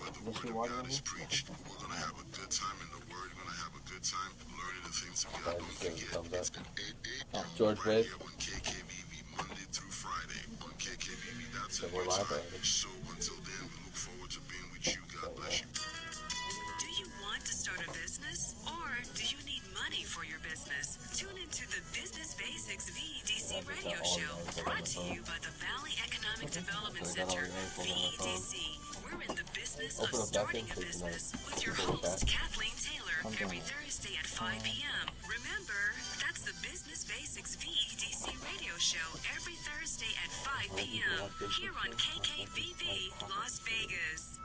where the word of God is preached. We're going to have a good time in the word. We're going to have a good time learning the things of God. Don't forget, it's at 8 a.m. George right Wave. here on KKVV, Monday through Friday on KKVV. That's So a we're good live time. already. So until then, we look forward to being with you. God bless you. Do you want to start a business? Or do you need money for your business? Tune into the Business Basics VEDC radio show, brought to you by the Valley Economic Development Center, VEDC. We're in the business of starting a business with your host, Kathleen Taylor, every Thursday at 5 p.m. Remember, that's the Business Basics VEDC radio show every Thursday at 5 p.m. here on KKVV, Las Vegas.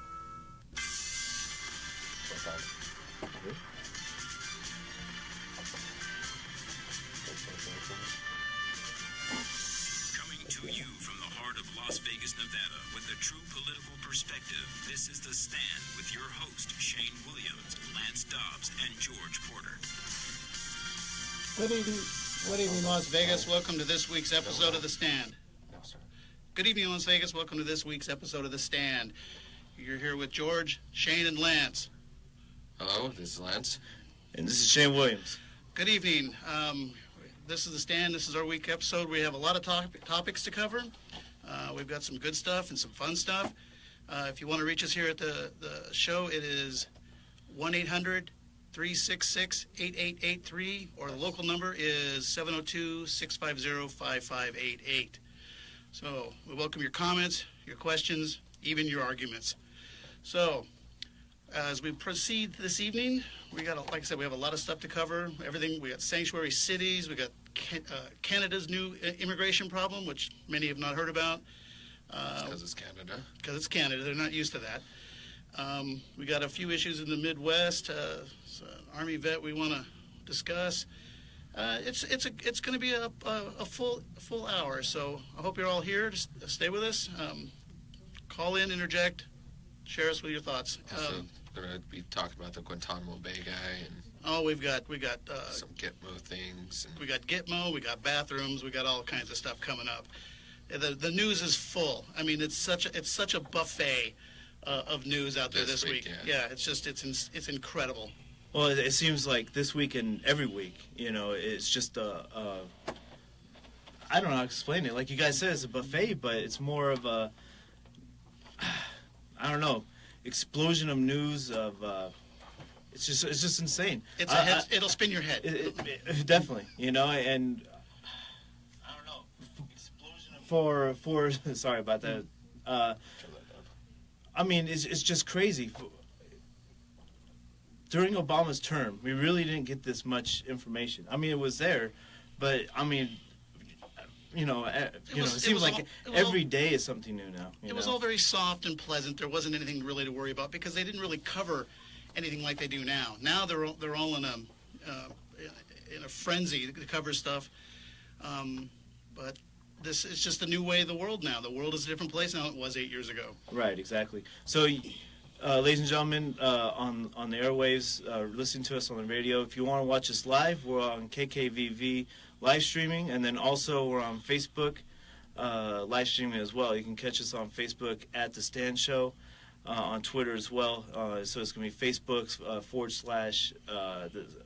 Coming to you from the heart of Las Vegas, Nevada, with a true political perspective, this is The Stand with your host, Shane Williams, Lance Dobbs, and George Porter. Good evening, Las Vegas. Welcome to this week's episode of The Stand. Good evening, Las Vegas. Welcome to this week's episode of The Stand. You're here with George, Shane, and Lance. Hello, this is Lance. And this is Shane Williams. Good evening. This is The Stand. This is our week episode. We have a lot of topics to cover. We've got some good stuff and some fun stuff. If you want to reach us here at the show, it is 1-800-366-8883, or the local number is 702-650-5588. So we welcome your comments, your questions, even your arguments. So as we proceed this evening, we got, like I said, we have a lot of stuff to cover. Everything. We got sanctuary cities. We got Canada's new immigration problem, which many have not heard about. Because it's Canada. Because it's Canada. They're not used to that. We got a few issues in the Midwest. So Army vet we want to discuss. It's going to be a full hour. So I hope you're all here. Just stay with us. Call in, interject, share us with your thoughts. Also, going to be talking about the Guantanamo Bay guy and we've got some Gitmo things. And we got Gitmo, we got bathrooms, we got all kinds of stuff coming up. The news is full. I mean, it's such a buffet of news out there this week. Yeah, it's incredible. Well, it seems like this week and every week, it's just I don't know how to explain it. Like you guys said, it's a buffet, but it's more of a, I don't know, explosion of news of. It's just insane. It'll spin your head. Definitely, and I don't know. Explosion of for sorry about that. I mean, it's just crazy. During Obama's term, we really didn't get this much information. I mean, it was there, but I mean, it seems like every day is something new now. It was all very soft and pleasant. There wasn't anything really to worry about because they didn't really cover anything like they do now. Now they're all in a frenzy to cover stuff. But this is just a new way of the world now. The world is a different place now than it was 8 years ago. Right, exactly. So, ladies and gentlemen, on the airwaves, listening to us on the radio, if you want to watch us live, we're on KKVV live streaming, and then also we're on Facebook live streaming as well. You can catch us on Facebook at The Stand Show, on Twitter as well. So it's going to be Facebook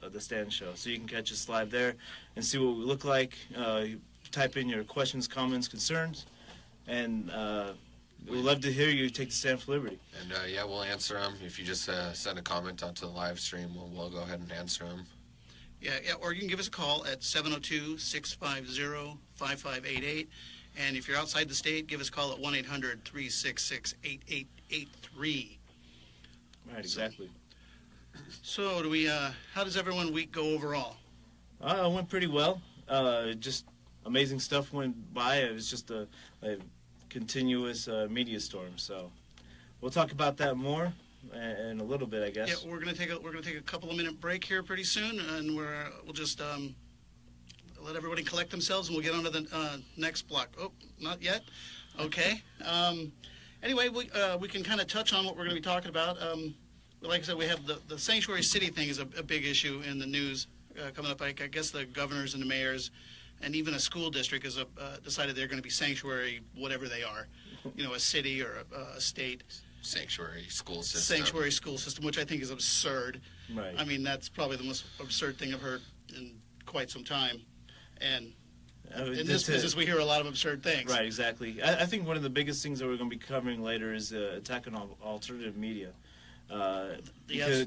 / the Stand Show. So you can catch us live there and see what we look like. Type in your questions, comments, concerns, and we'd love to hear you take the stand for liberty. And we'll answer them. If you just send a comment onto the live stream, we'll go ahead and answer them. Yeah, or you can give us a call at 702-650-5588. And if you're outside the state, give us a call at 1-800-366-8883. Right, exactly. So do we? How does everyone's week go overall? It went pretty well. Just amazing stuff went by. It was just a continuous media storm. So we'll talk about that more in a little bit, I guess. Yeah, we're gonna take a couple of minute break here pretty soon, and we'll just let everybody collect themselves, and we'll get on to the next block. Oh, not yet. Okay. Anyway, we can kind of touch on what we're going to be talking about. Like I said, we have the sanctuary city thing is a big issue in the news coming up. I guess the governors and the mayors and even a school district has decided they're going to be sanctuary, whatever they are, a city or a state. sanctuary school system. Sanctuary school system, which I think is absurd. Right. I mean, that's probably the most absurd thing I've heard in quite some time. And in this business, we hear a lot of absurd things. Right, exactly. I think one of the biggest things that we're going to be covering later is attack on alternative media. Yes.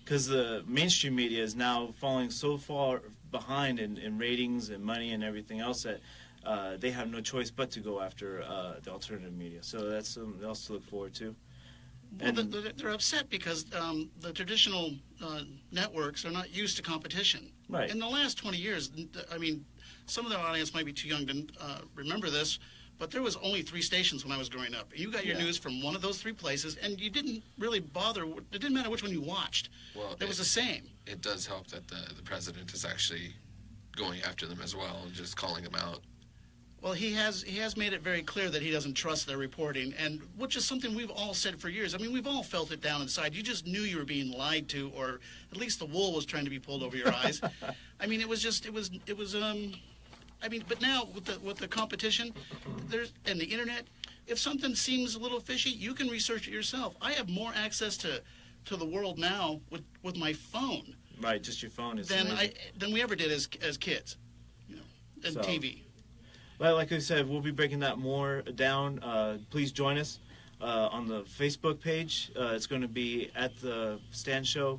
Because the mainstream media is now falling so far behind in ratings and money and everything else that they have no choice but to go after the alternative media. So that's something else to look forward to. Well, they're upset because the traditional networks are not used to competition. Right. In the last 20 years, I mean, some of the audience might be too young to remember this, but there was only 3 stations when I was growing up. You got your news from one of those 3 places, and you didn't really bother. It didn't matter which one you watched. Well, it was the same. It does help that the president is actually going after them as well and just calling them out. Well, he has made it very clear that he doesn't trust their reporting, and which is something we've all said for years. I mean, we've all felt it down inside. You just knew you were being lied to, or at least the wool was trying to be pulled over your eyes. I mean, it was. I mean, but now with the competition, and the internet, if something seems a little fishy, you can research it yourself. I have more access to the world now with my phone. Right, just your phone is than we ever did as kids, and TV. Well, like I said, we'll be breaking that more down. Please join us on the Facebook page. It's going to be at the Stand Show,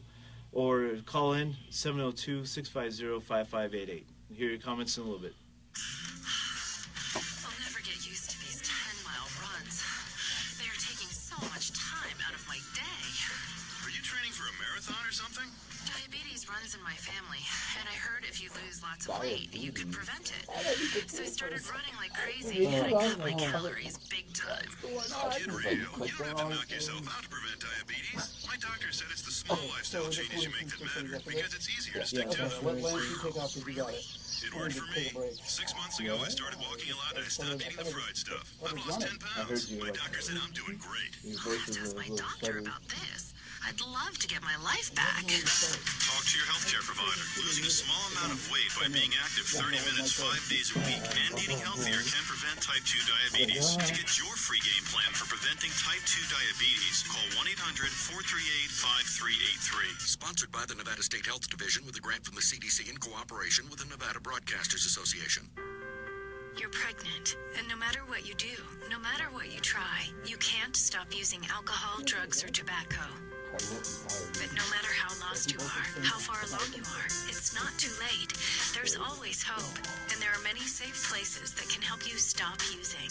or call in 702-650-5588. Hear your comments in a little bit. I'll never get used to these 10-mile runs. They are taking so much time out of my day. Are you training for a marathon or something? Diabetes runs in my family, and I heard if you lose lots of weight, you can prevent it. So I started running like crazy, and I cut my calories big time. Kid Radio, you don't have to knock yourself out to prevent diabetes. My doctor said it's the small lifestyle changes you make that matter, because it's easier to stick to them. It worked for me. 6 months ago, I started walking a lot and I stopped eating the fried stuff. I've lost 10 pounds. My doctor said I'm doing great. I'll have to ask my doctor about this. I'd love to get my life back. Talk to your healthcare provider. Losing a small amount of weight by being active 30 minutes 5 days a week and eating healthier can prevent type 2 diabetes. To get your free game plan for preventing type 2 diabetes, call 1-800-438-5383. Sponsored by the Nevada State Health Division with a grant from the CDC in cooperation with the Nevada Broadcasters Association. You're pregnant, and no matter what you do, no matter what you try, you can't stop using alcohol, drugs, or tobacco. But no matter how lost you are, how far along you are, it's not too late. There's always hope, and there are many safe places that can help you stop using.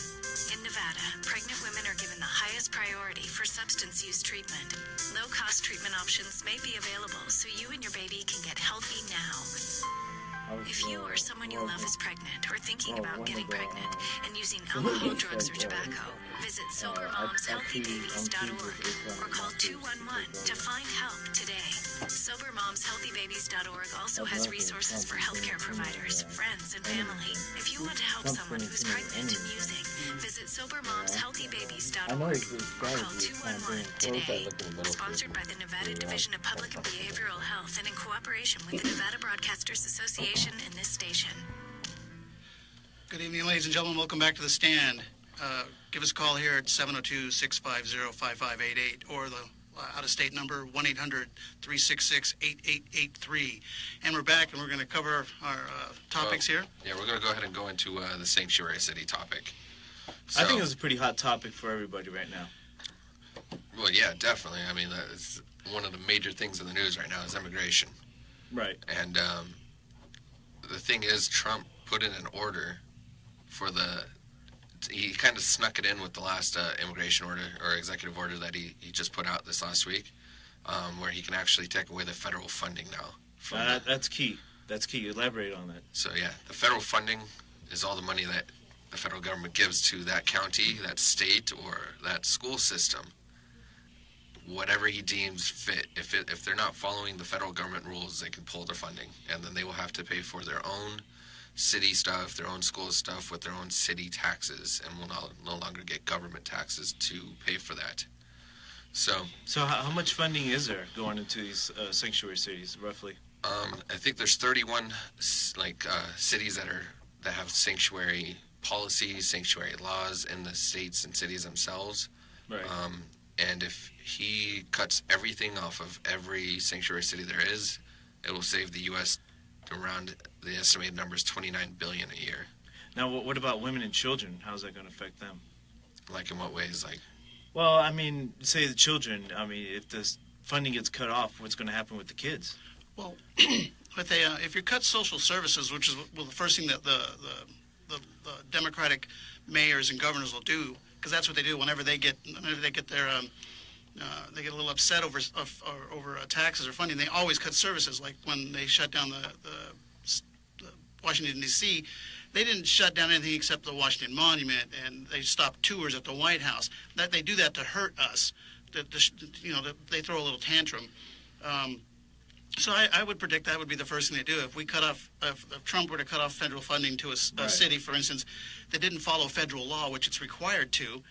In Nevada, pregnant women are given the highest priority for substance use treatment. Low-cost treatment options may be available so you and your baby can get healthy now. If you or someone you love is pregnant or thinking about getting pregnant and using alcohol, drugs, or tobacco, visit SoberMomsHealthyBabies.org or call 211 to find help today. SoberMomsHealthyBabies.org also has resources for healthcare providers, friends, and family. If you want to help someone who's pregnant and using, visit SoberMomsHealthyBabies.org or call 211 today. Sponsored by the Nevada Division of Public and Behavioral Health and in cooperation with the Nevada Broadcasters Association and this station. Good evening, ladies and gentlemen. Welcome back to the Stand. Give us a call here at 702-650-5588 or the out-of-state number 1-800-366-8883. And we're back, and we're going to cover our topics here. Yeah, we're going to go ahead and go into the sanctuary city topic. So, I think it's a pretty hot topic for everybody right now. Well, yeah, definitely. I mean, that's one of the major things in the news right now is immigration. Right. And the thing is, Trump put in an order for he kind of snuck it in with the last immigration order or executive order that he just put out this last week, where he can actually take away the federal funding now. That's key. That's key. Elaborate on that. So, yeah, the federal funding is all the money that the federal government gives to that county, that state, or that school system. Whatever he deems fit. If they're not following the federal government rules, they can pull their funding, and then they will have to pay for their own city stuff, their own school stuff with their own city taxes, and will no longer get government taxes to pay for that. So how much funding is there going into these sanctuary cities, roughly? I think there's 31 cities that have sanctuary policies, sanctuary laws in the states and cities themselves. Right. And if he cuts everything off of every sanctuary city there is, it will save the U.S. around, the estimated number is $29 billion a year. Now, what about women and children? How's that going to affect them? Like in what ways? Like, well, I mean, say the children. I mean, if this funding gets cut off, what's going to happen with the kids? Well, if you cut social services, which is the first thing that the Democratic mayors and governors will do, because that's what they do whenever they get their they get a little upset over taxes or funding. They always cut services. Like when they shut down the Washington D.C., they didn't shut down anything except the Washington Monument, and they stopped tours at the White House. That they do that to hurt us. They throw a little tantrum. So I would predict that would be the first thing they do. If Trump were to cut off federal funding to a city, for instance, that didn't follow federal law, which it's required to.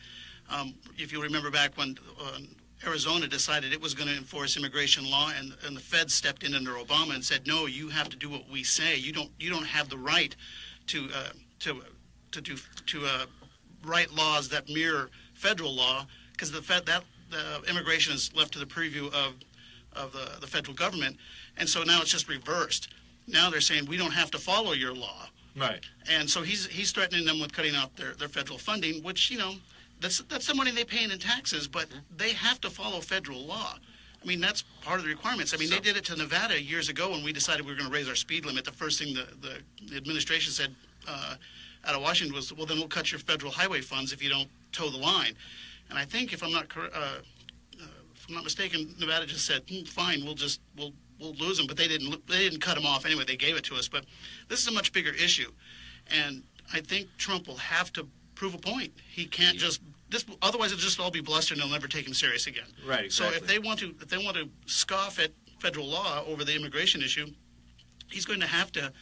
If you remember back when Arizona decided it was going to enforce immigration law, and the feds stepped in under Obama and said, no, you have to do what we say. You don't have the right to write laws that mirror federal law, because the immigration is left to the preview of the federal government, and so now it's just reversed. Now they're saying we don't have to follow your law, right? And so he's threatening them with cutting off their federal funding, which that's the money they pay in taxes, but they have to follow federal law. I mean, that's part of the requirements. I mean, they did it to Nevada years ago when we decided we were going to raise our speed limit. The first thing the administration said out of Washington was, well, then we'll cut your federal highway funds if you don't toe the line. And I think, if I'm not mistaken, Nevada just said, fine, we'll lose them. But they didn't cut them off anyway. They gave it to us. But this is a much bigger issue. And I think Trump will have to prove a point. He can't otherwise it'll just all be bluster and they'll never take him serious again. Right, exactly. So if they want to scoff at federal law over the immigration issue, he's going to have to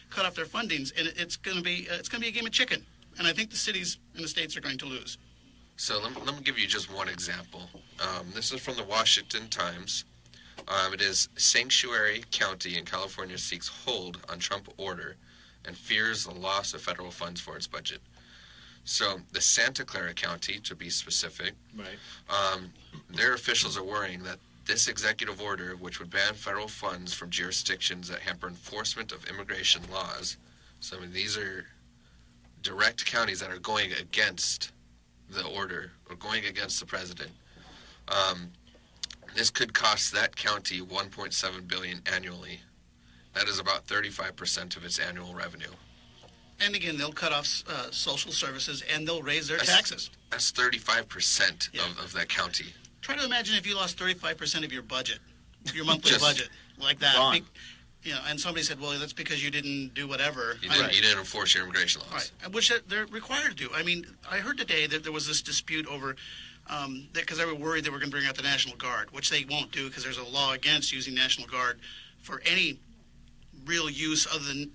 cut off their fundings, and it's going to be a game of chicken. And I think the cities and the states are going to lose. So let me give you just one example. This is from the Washington Times. It is Sanctuary County in California seeks hold on Trump order and fears the loss of federal funds for its budget. So the Santa Clara County, to be specific, right. Their officials are worrying that this executive order, which would ban federal funds from jurisdictions that hamper enforcement of immigration laws, so I mean, these are direct counties that are going against the order or going against the president. This could cost that county $1.7 billion annually. That is about 35% of its annual revenue. And again, they'll cut off social services and they'll raise their taxes. That's 35% of that county. Try to imagine if you lost 35% of your budget, your monthly budget, like that. Gone. And somebody said, well, that's because you didn't do whatever. You didn't enforce your immigration laws. Right, which they're required to do. I mean, I heard today that there was this dispute over, because they were worried they were going to bring out the National Guard, which they won't do because there's a law against using National Guard for any real use other than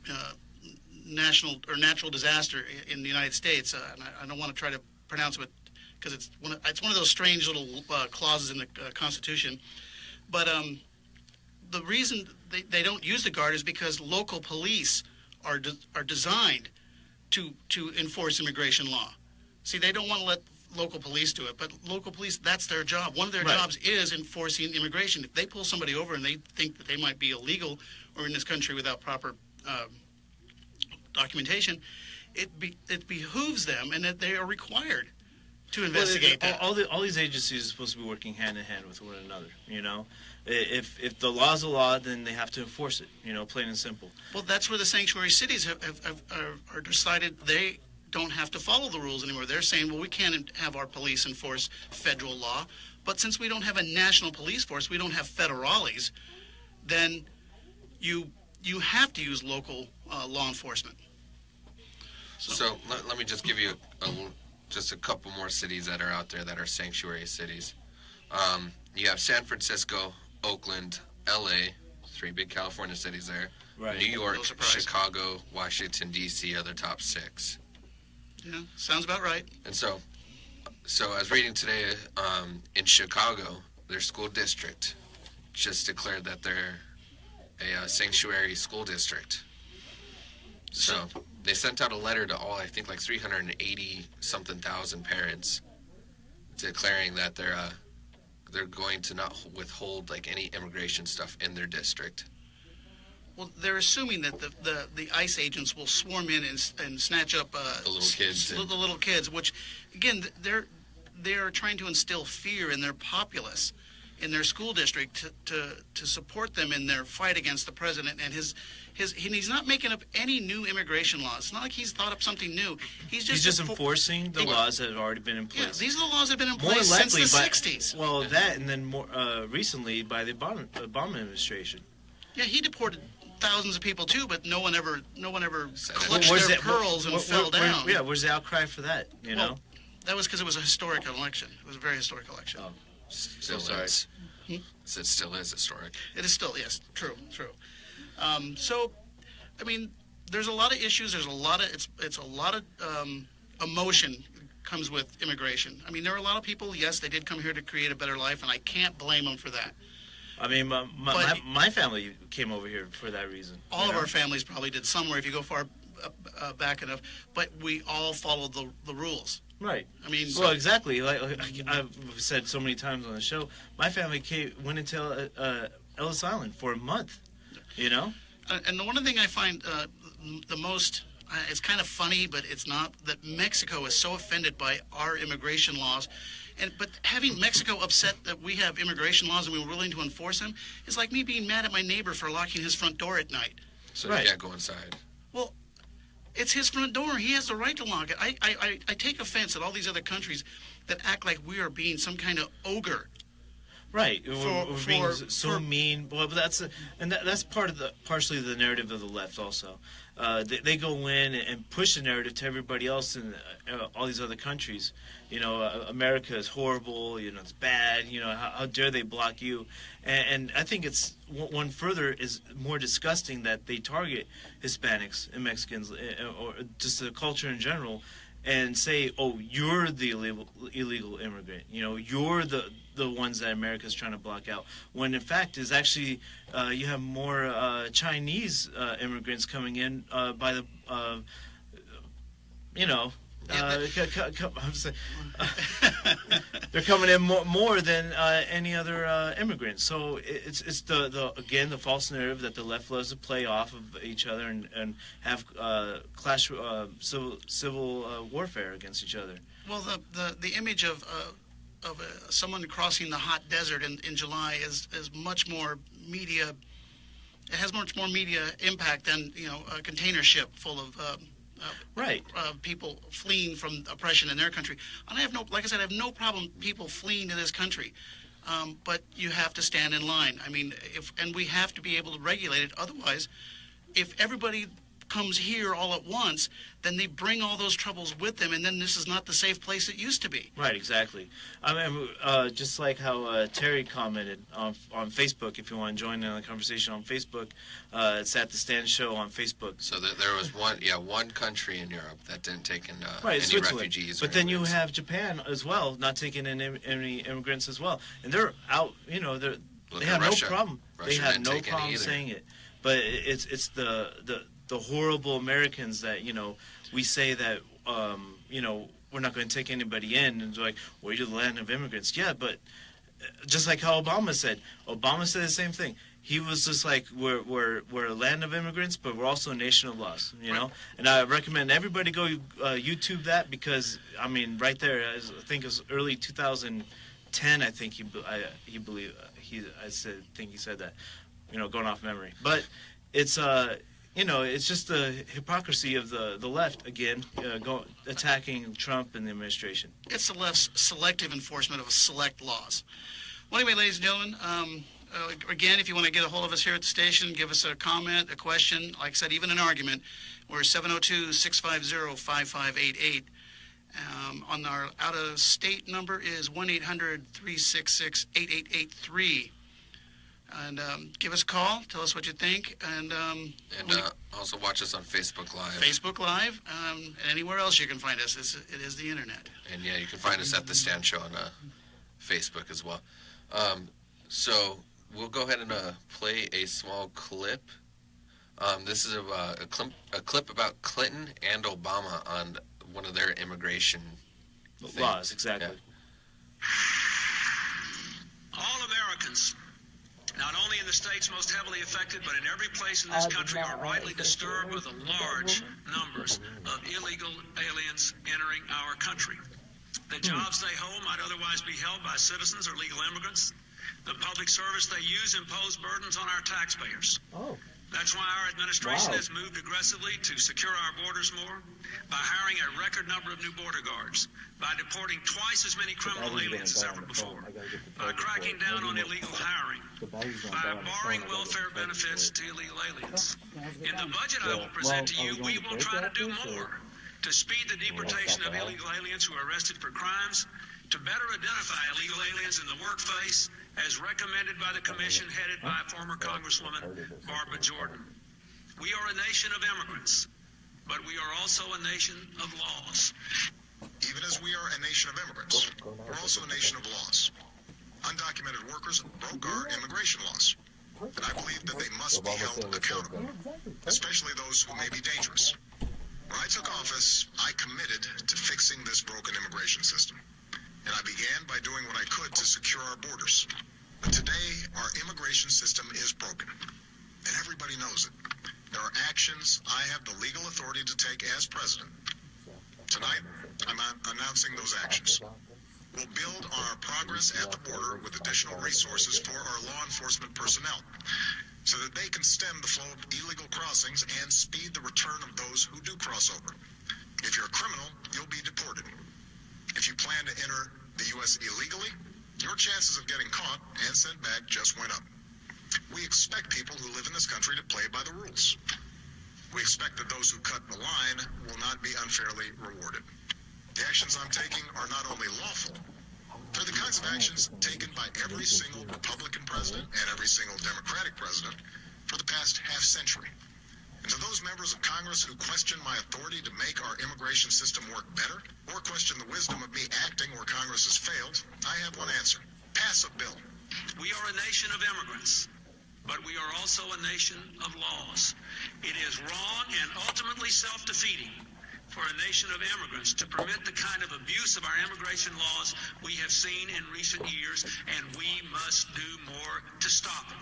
national or natural disaster in the United States. And I don't want to try to pronounce it because it's one of those strange little clauses in the Constitution. But the reason they don't use the Guard is because local police are designed to enforce immigration law. See, they don't want to let local police do it, but local police, that's their job. One of their jobs is enforcing immigration. If they pull somebody over and they think that they might be illegal or in this country without proper documentation, it behooves them and that they are required to investigate that. All these agencies are supposed to be working hand in hand with one another, you know? If the law's a law, then they have to enforce it, you know, plain and simple. Well, that's where the sanctuary cities are decided they don't have to follow the rules anymore. They're saying, well, we can't have our police enforce federal law, but since we don't have a national police force, we don't have federales, then you have to use local law enforcement. So let me just give you just a couple more cities that are out there that are sanctuary cities. You have San Francisco, Oakland, L.A., 3 big California cities there. Right. New York, Chicago, Washington, D.C. are the top 6. Yeah, sounds about right. And so I was reading today in Chicago, their school district just declared that they're a sanctuary school district. So they sent out a letter to all, I think, like 380-something thousand parents declaring that they're they're going to not withhold like any immigration stuff in their district. Well, they're assuming that the ICE agents will swarm in and snatch up The little kids and- the little kids, which, again, they're trying to instill fear in their populace, in their school district, to support them in their fight against the president and he's not making up any new immigration laws. It's not like he's thought up something new. He's just enforcing the laws that have already been in place. Yeah, these are the laws that have been in More place likely since the by, 60s. Well, that and then more recently by the Obama administration. Yeah, he deported thousands of people too, but no one ever clutched Where's their it- pearls and fell down. Yeah, where's the outcry for that? You know. That was because it was a historic election. It was a very historic election. Oh. Still sorry. is. It still is historic. It is still, yes, true. So, I mean, there's a lot of issues. There's a lot of it's a lot of emotion comes with immigration. I mean, there are a lot of people. Yes, they did come here to create a better life, and I can't blame them for that. I mean, my family came over here for that reason. All of our families probably did somewhere if you go far back enough, but we all followed the rules. Right. I mean, well, exactly. Like I've said so many times on the show, my family went into Ellis Island for a month. You know. And the one thing I find the most, it's kind of funny, but it's not, that Mexico is so offended by our immigration laws. But having Mexico upset that we have immigration laws and we're willing to enforce them is like me being mad at my neighbor for locking his front door at night. So Right. you can't go inside. Well, it's his front door. He has the right to lock it. I take offense at all these other countries that act like we are being some kind of ogre. Right, we're being so mean. Well, but that's partially the narrative of the left. Also, they go in and push the narrative to everybody else in all these other countries. You know, America is horrible. You know, it's bad. You know, how dare they block you? And I think it's one further is more disgusting that they target Hispanics and Mexicans or just the culture in general, and say, "Oh, you're the illegal immigrant. You know, you're the ones that America is trying to block out." When in fact is actually you have more Chinese immigrants coming in by the I'm saying, they're coming in more than any other immigrants. So it's the false narrative that the left loves to play off of each other and have clash civil warfare against each other. Well, the image of someone crossing the hot desert in July is much more media. It has much more media impact than a container ship full of people fleeing from oppression in their country. And I have no problem people fleeing to this country, but you have to stand in line. I mean, and we have to be able to regulate it. Otherwise, if everybody comes here all at once, then they bring all those troubles with them, and then this is not the safe place it used to be. Right, exactly. I mean, just like how Terry commented on Facebook. If you want to join in the conversation on Facebook, it's at the Stand Show on Facebook. So there was one country in Europe that didn't take in any refugees. But then you have Japan as well, not taking in any immigrants as well, and they're out. You know, they have Russia. no problem. Russia they have didn't no take any problem either. saying it. But it's the horrible Americans that we say that we're not going to take anybody in, and they're like, well, you're the land of immigrants. Yeah, but just like how Obama said the same thing. He was just like, we're a land of immigrants, but we're also a nation of laws. Right. And I recommend everybody go YouTube that, because I mean, right there, I think it was early 2010. I think he said that. Going off memory, but it's it's just the hypocrisy of the left again, attacking Trump and the administration. It's the left's selective enforcement of select laws. Well, anyway, ladies and gentlemen, again, if you want to get a hold of us here at the station, give us a comment, a question, like I said, even an argument, we're 702-650-5588. On our out-of-state number is 1-800-366-8883. And give us a call. Tell us what you think. And also watch us on Facebook Live. Facebook Live. And anywhere else you can find us. It is the internet. And yeah, you can find us at The Stand Show on Facebook as well. So we'll go ahead and play a small clip. This is a clip about Clinton and Obama on one of their immigration laws. Exactly. Yeah. states most heavily affected, but in every place in this country are rightly disturbed with the large numbers of illegal aliens entering our country. The jobs they hold might otherwise be held by citizens or legal immigrants. The public service they use impose burdens on our taxpayers. Oh. That's why our administration has moved aggressively to secure our borders more, by hiring a record number of new border guards, by deporting twice as many criminal aliens as ever before, by cracking down on illegal hiring, by barring welfare benefits to illegal aliens. In the budget I will present to you, we will try to do more to speed the deportation of illegal aliens who are arrested for crimes, to better identify illegal aliens in the workplace, as recommended by the commission headed by former Congresswoman Barbara Jordan. We are a nation of immigrants, but we are also a nation of laws. Even as we are a nation of immigrants, we're also a nation of laws. Undocumented workers broke our immigration laws, and I believe that they must be held accountable, especially those who may be dangerous. When I took office, I committed to fixing this broken immigration system, and I began by doing what I could to secure our borders. But today, our immigration system is broken, and everybody knows it. There are actions I have the legal authority to take as president. Tonight, I'm announcing those actions. We'll build on our progress at the border with additional resources for our law enforcement personnel, so that they can stem the flow of illegal crossings and speed the return of those who do cross over. If you're a criminal, you'll be deported. If you plan to enter the U.S. illegally, your chances of getting caught and sent back just went up. We expect people who live in this country to play by the rules. We expect that those who cut the line will not be unfairly rewarded. The actions I'm taking are not only lawful, they're the kinds of actions taken by every single Republican president and every single Democratic president for the past half-century. And to those members of Congress who question my authority to make our immigration system work better, or question the wisdom of me acting where Congress has failed, I have one answer. Pass a bill. We are a nation of immigrants, but we are also a nation of laws. It is wrong and ultimately self-defeating for a nation of immigrants to permit the kind of abuse of our immigration laws we have seen in recent years, and we must do more to stop it.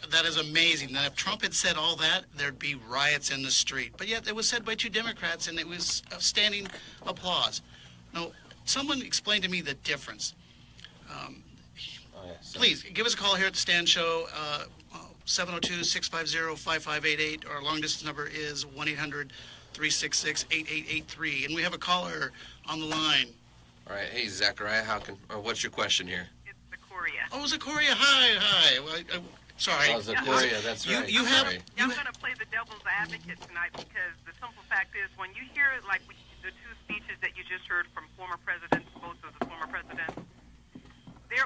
That is amazing. Now, if Trump had said all that, there'd be riots in the street. But yet it was said by two Democrats, and it was standing applause. Now, someone explain to me the difference. Please, give us a call here at the Stan Show, 702-650-5588. Our long-distance number is 1-800-366-8883. And we have a caller on the line. All right. Hey, Zachariah, what's your question here? Oh, Zakoria, hi. Well, sorry. Oh, Zakoria, that's right. I'm going to play the devil's advocate tonight because the simple fact is when you hear like the two speeches that you just heard from former presidents, both of the former presidents,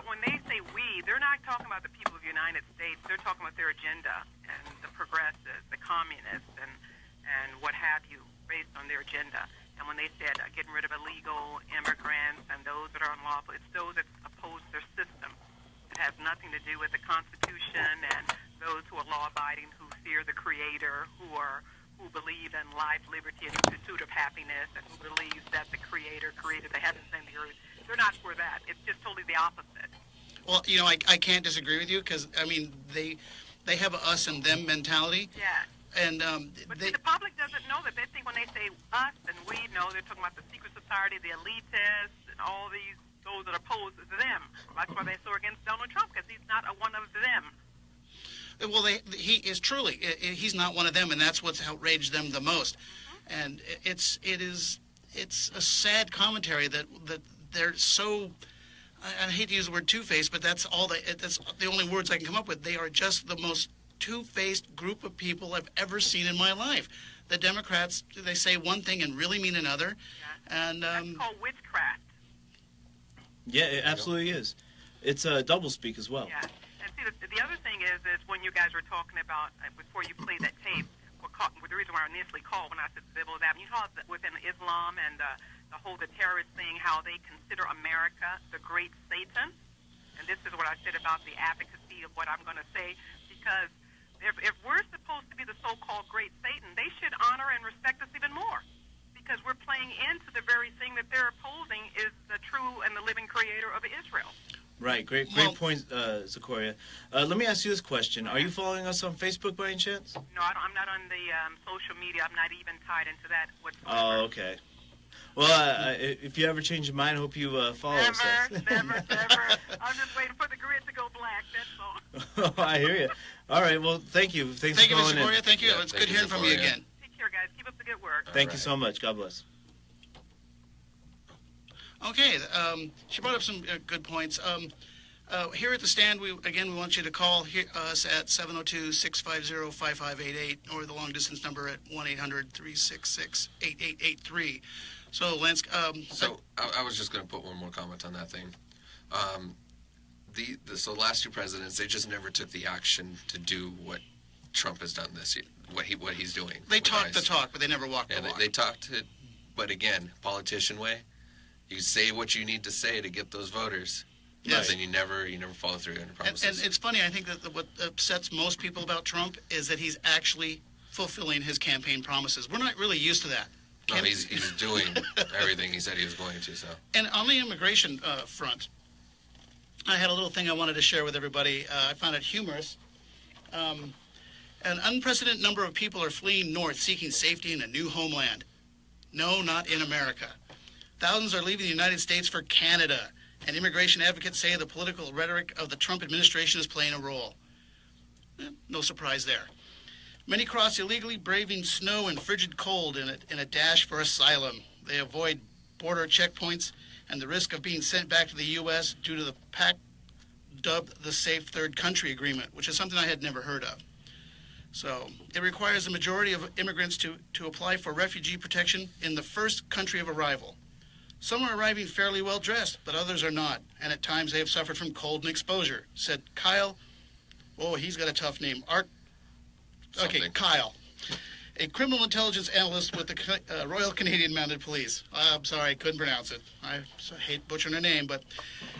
when they say we, they're not talking about the people of the United States. They're talking about their agenda and the progressives, the communists, and what have you, based on their agenda. And when they said getting rid of illegal immigrants and those that are unlawful, it's those that oppose their system. It has nothing to do with the Constitution and those who are law-abiding, who fear the Creator, who believe in life, liberty, and the pursuit of happiness, and who believe that the Creator created the heavens and the earth. They're not for that. It's just totally the opposite. Well, I can't disagree with you because, I mean, they have a us and them mentality. Yeah. And but the public doesn't know that. They think when they say us and we, know they're talking about the secret society, the elitists, and all those that oppose them. That's why they're so against Donald Trump, because he's not one of them. Well, he is truly. He's not one of them, and that's what's outraged them the most. Mm-hmm. And it's a sad commentary that they're so. I hate to use the word two-faced, but that's the only words I can come up with. They are just the most two-faced group of people I've ever seen in my life. The Democrats, they say one thing and really mean another. Yeah. And that's called witchcraft. Yeah, it absolutely is. It's a doublespeak as well. Yeah. And see, the other thing is when you guys were talking about, before you played that tape, the reason why I initially called when I said civil that, you know, within Islam and the terrorist thing, how they consider America the great Satan. And this is what I said about the advocacy of what I'm going to say, because if we're supposed to be the so-called great Satan, they should honor and respect us even more, because we're playing the very thing that they're opposing is the true and the living creator of Israel. Right, great point, Zikoria. Let me ask you this question. Are you following us on Facebook by any chance? No, I'm not on the social media. I'm not even tied into that whatsoever. Oh, okay. Well, if you ever change your mind, I hope you follow us. Never. I'm just waiting for the grid to go black, that's all. I hear you. All right, well, thank you. Thanks for calling in. Mr. Zikoria. Thank you. Yeah, It's good hearing from you again. Take care, guys. Keep up the good work. Thank you so much. God bless. Okay, she brought up some good points. Here at the stand, we want you to call us at 702-650-5588 or the long-distance number at 1-800-366-8883. So, Lance... So, I was just going to put one more comment on that thing. So the last two presidents, they just never took the action to do what Trump has done this year, what he's doing. They talked the talk, but they never walked the walk. They talked it, but again, politician way. You say what you need to say to get those voters, yes. But then you never follow through on your promises. And it's funny, I think that what upsets most people about Trump is that he's actually fulfilling his campaign promises. We're not really used to that. No, he's doing everything he said he was going to. So. And on the immigration front, I had a little thing I wanted to share with everybody. I found it humorous. An unprecedented number of people are fleeing north, seeking safety in a new homeland. No, not in America. Thousands are leaving the United States for Canada, and immigration advocates say the political rhetoric of the Trump administration is playing a role. No surprise there. Many cross illegally, braving snow and frigid cold in a dash for asylum. They avoid border checkpoints and the risk of being sent back to the U.S. due to the pact dubbed the Safe Third Country Agreement, which is something I had never heard of. So it requires the majority of immigrants to apply for refugee protection in the first country of arrival. Some are arriving fairly well dressed, but others are not, and at times they have suffered from cold and exposure, said Kyle. Oh, he's got a tough name. Kyle, a criminal intelligence analyst with the Royal Canadian Mounted Police. I'm sorry, I couldn't pronounce it. I hate butchering her name, but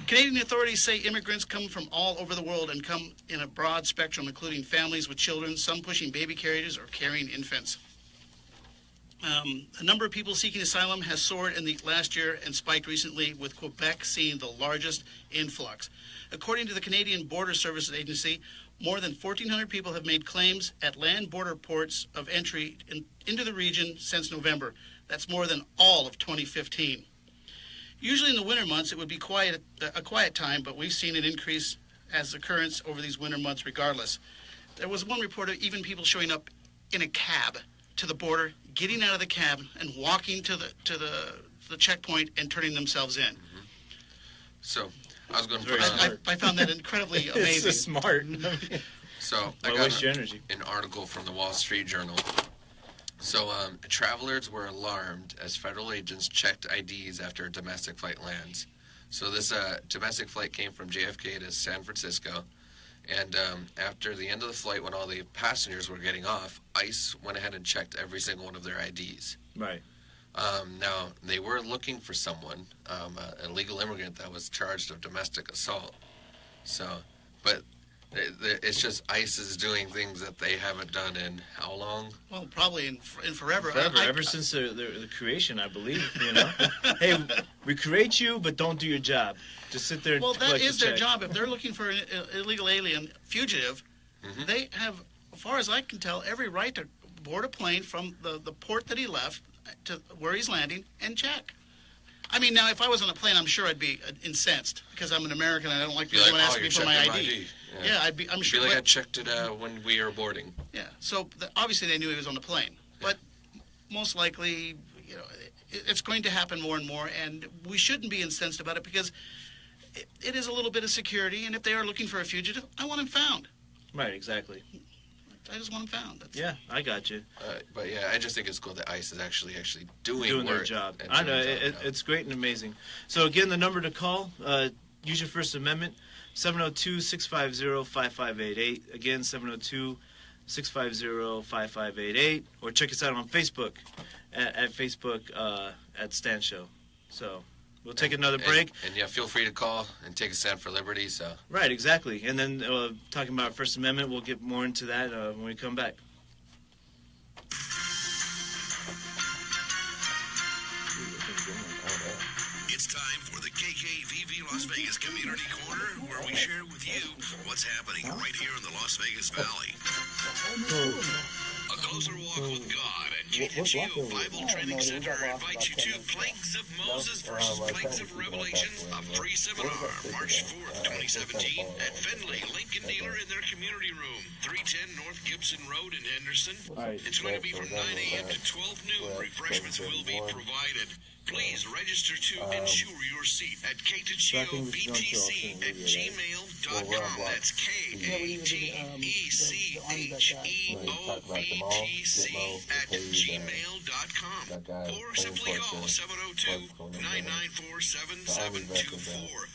Canadian authorities say immigrants come from all over the world and come in a broad spectrum, including families with children, some pushing baby carriages or carrying infants. The number of people seeking asylum has soared in the last year and spiked recently, with Quebec seeing the largest influx. According to the Canadian Border Services Agency, more than 1,400 people have made claims at land border ports of entry into the region since November. That's more than all of 2015. Usually in the winter months, it would be a quiet time, but we've seen an increase as occurrence over these winter months regardless. There was one report of even people showing up in a cab to the border, getting out of the cab and walking to the checkpoint and turning themselves in. Mm-hmm. So I was going to I found that incredibly amazing. It's smart. So I got an article from the Wall Street Journal. So travelers were alarmed as federal agents checked IDs after a domestic flight lands. So this domestic flight came from JFK to San Francisco. And after the end of the flight, when all the passengers were getting off, ICE went ahead and checked every single one of their IDs. Right. Now, they were looking for someone, an illegal immigrant that was charged of domestic assault. So, but it's just ICE is doing things that they haven't done in how long? Well, probably in forever. Ever since the creation, I believe, Hey, we create you, but don't do your job. Just sit there and collect that is their check. job. If they're looking for an illegal alien fugitive, mm-hmm. They have, as far as I can tell, every right to board a plane from the port that he left to where he's landing and check. I mean, now, if I was on a plane, I'm sure I'd be incensed because I'm an American and I don't like people asking me for my ID. Yeah, I'm sure. I checked it when we were boarding. Yeah, so obviously they knew he was on the plane. Yeah. But most likely, it's going to happen more and more, and we shouldn't be incensed about it because it is a little bit of security, and if they are looking for a fugitive, I want him found. Right, exactly. I just want him found. Yeah, I got you. But yeah, I just think it's cool that ICE is actually doing work their job. I know, it's great and amazing. So again, the number to call, use your First Amendment, 702-650-5588. Again, 702-650-5588. Or check us out on Facebook, at Facebook at Stan Show. So we'll take another break. And yeah, feel free to call and take a stand for liberty. So right, exactly. And then talking about First Amendment, we'll get more into that when we come back. Las Vegas Community Corner, where we share with you what's happening right here in the Las Vegas Valley. A closer walk with God and GTGO Bible Training Center invites you to Plagues of Moses versus Plagues of Revelation, a free seminar, March 4th, 2017, at Findlay Lincoln Dealer in their community room, 310 North Gibson Road in Henderson. It's going to be from 9 a.m. to 12 noon. Refreshments will be provided. Please register to ensure your seat at kategcobtc@gmail.com. That's kategcobtc@gmail.com. Or simply call 702-994-7724.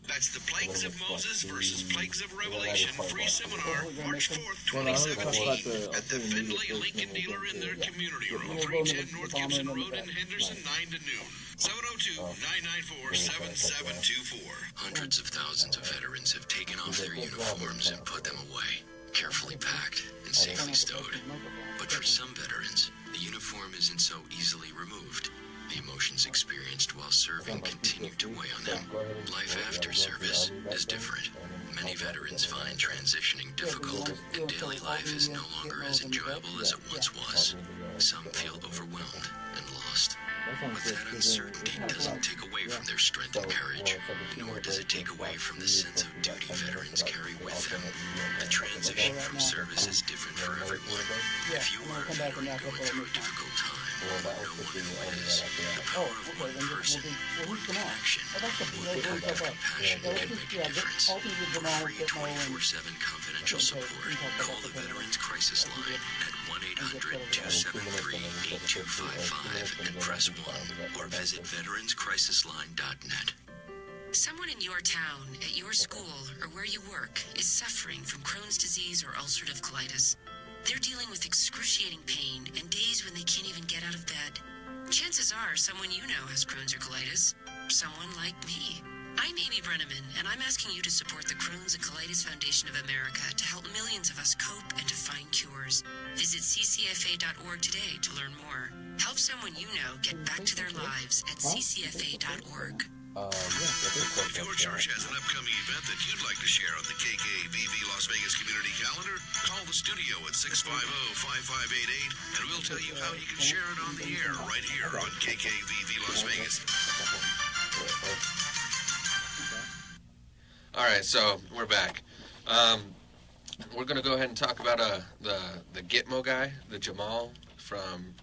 That's the Plagues of Moses versus Plagues of Revelation free seminar, March 4th, 2017, at the Findlay Lincoln Dealer in their community room, 310 North Gibson Road in Henderson, 9 to noon. 702-994-7724. Hundreds of thousands of veterans have taken off their uniforms and put them away, carefully packed and safely stowed. But for some veterans, the uniform isn't so easily removed. The emotions experienced while serving continue to weigh on them. Life after service is different. Many veterans find transitioning difficult, and daily life is no longer as enjoyable as it once was. Some feel overwhelmed and lost. But that uncertainty doesn't take away from their strength and courage, nor does it take away from the sense of duty veterans carry with them. The transition from service is different for everyone. If you are a veteran going through a difficult time, or know one who is, the power of one person, or connection, or the act of compassion can make a difference. For free 24/7 confidential support, call the Veterans Crisis Line at 1-800-273-8255 and press 1, or visit veteranscrisisline.net. Someone in your town, at your school, or where you work is suffering from Crohn's disease or ulcerative colitis. They're dealing with excruciating pain and days when they can't even get out of bed. Chances are someone you know has Crohn's or colitis. Someone like me. I'm Amy Brenneman, and I'm asking you to support the Crohn's and Colitis Foundation of America to help millions of us cope and to find cures. Visit ccfa.org today to learn more. Help someone you know get back to their lives at ccfa.org. If your church has an upcoming event that you'd like to share on the KKVV Las Vegas community calendar, call the studio at 650-5588, and we'll tell you how you can share it on the air right here on KKVV Las Vegas. All right, so we're back. We're going to go ahead and talk about the Gitmo guy, the Jamal from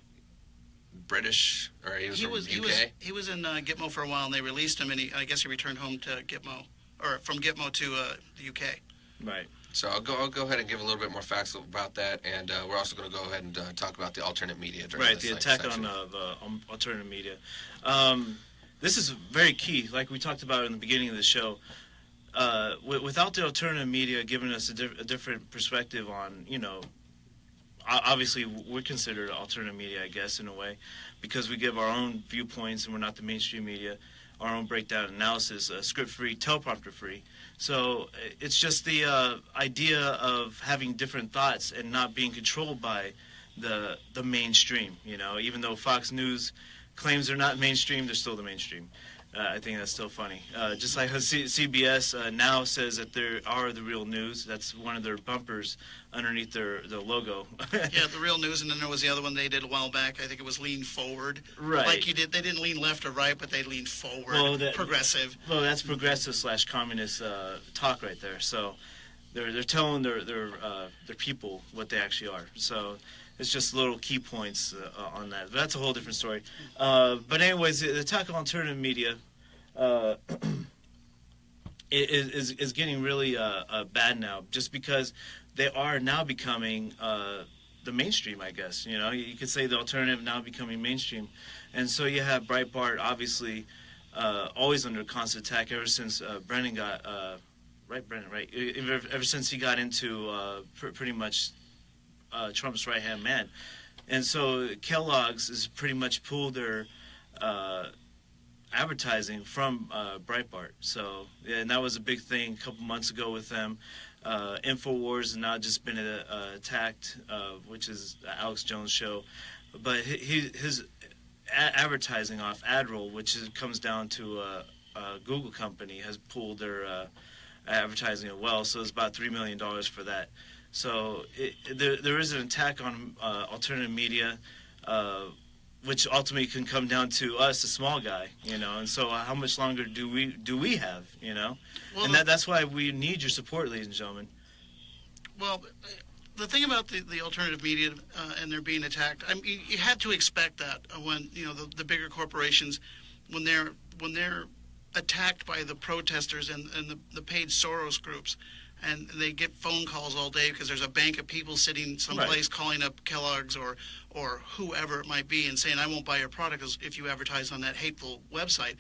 British, or he was from UK? He was in Gitmo for a while, and they released him, and I guess he returned home to Gitmo, or from Gitmo to the UK. Right. So I'll go ahead and give a little bit more facts about that, and we're also going to go ahead and talk about the alternate media. Right, the attack on the alternative media. This is very key, like we talked about in the beginning of the show. Without the alternative media giving us a different perspective on, obviously we're considered alternative media, I guess, in a way, because we give our own viewpoints and we're not the mainstream media, our own breakdown analysis, script-free, teleprompter-free. So it's just the idea of having different thoughts and not being controlled by the mainstream, even though Fox News claims they're not mainstream, they're still the mainstream. I think that's still funny. Just like how CBS now says that they are the real news. That's one of their bumpers underneath their logo. Yeah, the real news, and then there was the other one they did a while back. I think it was Lean Forward. Right. Like you did. They didn't lean left or right, but they leaned forward. Progressive. Well, that's progressive / communist talk right there. So they're telling their people what they actually are. So it's just little key points on that. But that's a whole different story. But anyways, the attack on alternative media is getting really bad now, just because they are now becoming the mainstream, I guess. You could say the alternative now becoming mainstream. And so you have Breitbart, obviously, always under constant attack ever since Brennan got, Brennan, right? Ever since he got into pretty much Trump's right-hand man. And so Kellogg's has pretty much pulled their advertising from Breitbart. So, yeah, and that was a big thing a couple months ago with them. InfoWars has now just been attacked, which is Alex Jones' show. But his advertising off AdRoll, which comes down to Google company has pulled their advertising as well. So it's about $3 million for that. So there is an attack on alternative media, which ultimately can come down to us, the small guy, And so, how much longer do we have, Well, and that's why we need your support, ladies and gentlemen. Well, the thing about the alternative media and they're being attacked, I mean, you had to expect that when the bigger corporations, when they're attacked by the protesters and the paid Soros groups. And they get phone calls all day because there's a bank of people sitting someplace calling up Kellogg's or whoever it might be and saying, I won't buy your product if you advertise on that hateful website.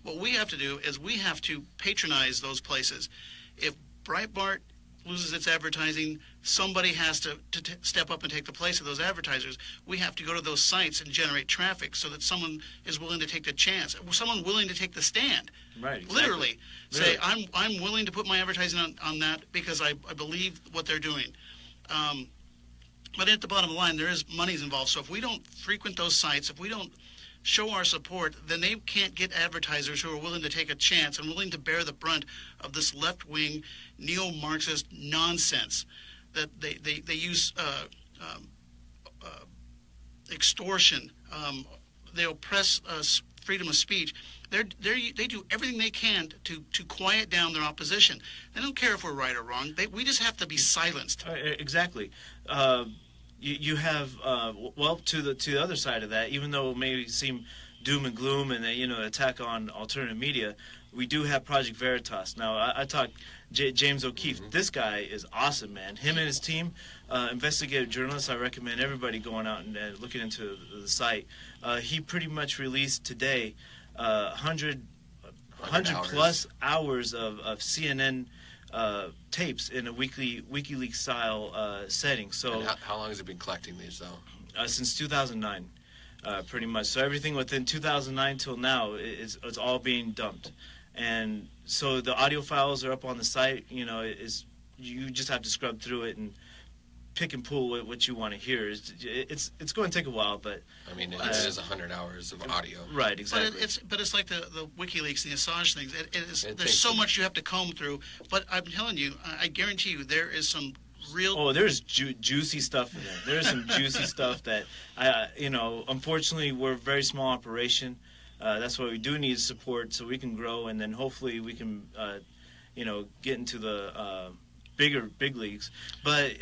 What we have to do is we have to patronize those places. If Breitbart loses its advertising, somebody has to step up and take the place of those advertisers. We have to go to those sites and generate traffic so that someone is willing to take the chance, someone willing to take the stand. Right, exactly. Literally. Say, I'm willing to put my advertising on that because I believe what they're doing. But at the bottom line, there is money's involved. So if we don't frequent those sites, if we don't show our support, then they can't get advertisers who are willing to take a chance and willing to bear the brunt of this left-wing neo-Marxist nonsense that they use extortion. They oppress freedom of speech. They do everything they can to quiet down their opposition. They don't care if we're right or wrong. We just have to be silenced. Exactly. You have to the other side of that, even though it may seem doom and gloom and attack on alternative media, we do have Project Veritas. Now I talked James O'Keefe. Mm-hmm. This guy is awesome, man. Him and his team, investigative journalists. I recommend everybody going out and looking into the site. He pretty much released today 100 plus hours of CNN tapes in a WikiLeaks style setting. So and how long has it been collecting these though? Since 2009, pretty much. So everything within 2009 till now it's all being dumped, and so the audio files are up on the site. You just have to scrub through it and pick and pull what you want to hear. It's going to take a while, but I mean, it is 100 hours of audio. Right, exactly. But it's like the WikiLeaks and the Assange things. There's so much you have to comb through. But I'm telling you, I guarantee you, there is some real. Oh, there's juicy stuff in there. There's some juicy stuff that unfortunately, we're a very small operation. That's why we do need support so we can grow, and then hopefully we can, get into the big leagues. But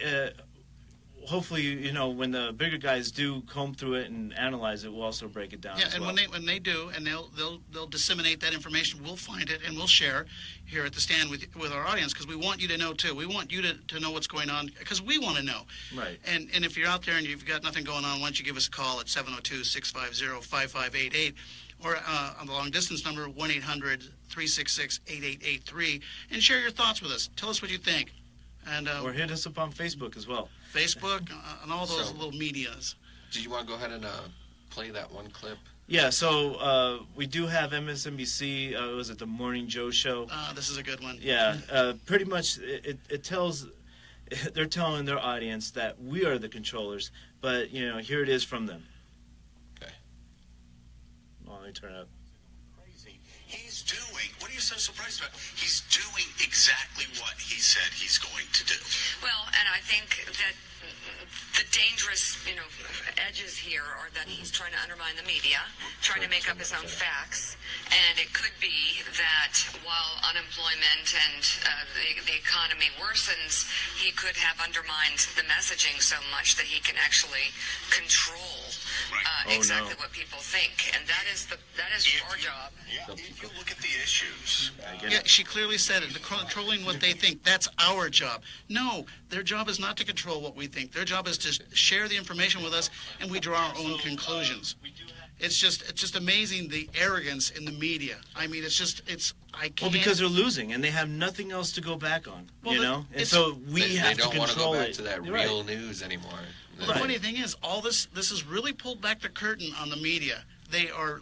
hopefully, when the bigger guys do comb through it and analyze it, we'll also break it down. Yeah, as and well. when they do, and they'll disseminate that information, we'll find it and we'll share here at the stand with our audience, because we want you to know too. We want you to know what's going on, because we want to know. Right. And if you're out there and you've got nothing going on, why don't you give us a call at 702-650-5588, or on the long distance number 1-800-366-8883, and share your thoughts with us. Tell us what you think. And or hit us up on Facebook as well. Facebook and all those little medias. Do you want to go ahead and play that one clip? Yeah, so we do have MSNBC. It was at the Morning Joe show. This is a good one. Yeah, pretty much it tells, they're telling their audience that we are the controllers, but here it is from them. Okay. Well, let me turn it up. He's doing, what are you so surprised about? He's doing exactly what he said he's going to do. Well, and I think that the dangerous, edges here are that he's trying to undermine the media, trying to make up his own facts, and it could be that while unemployment and the economy worsens, he could have undermined the messaging so much that he can actually control exactly what people think, and that is our job. Yeah, if you look at the issues. Yeah, she clearly said it. Controlling what they think, that's our job. No, their job is not to control what we think. Their job is to share the information with us, and we draw our own conclusions. It's just amazing, the arrogance in the media. I mean, I can't. Well, because they're losing and they have nothing else to go back on, and so we have to control it. They don't want to go back to that real news anymore. Well, the funny thing is, all this has really pulled back the curtain on the media. They are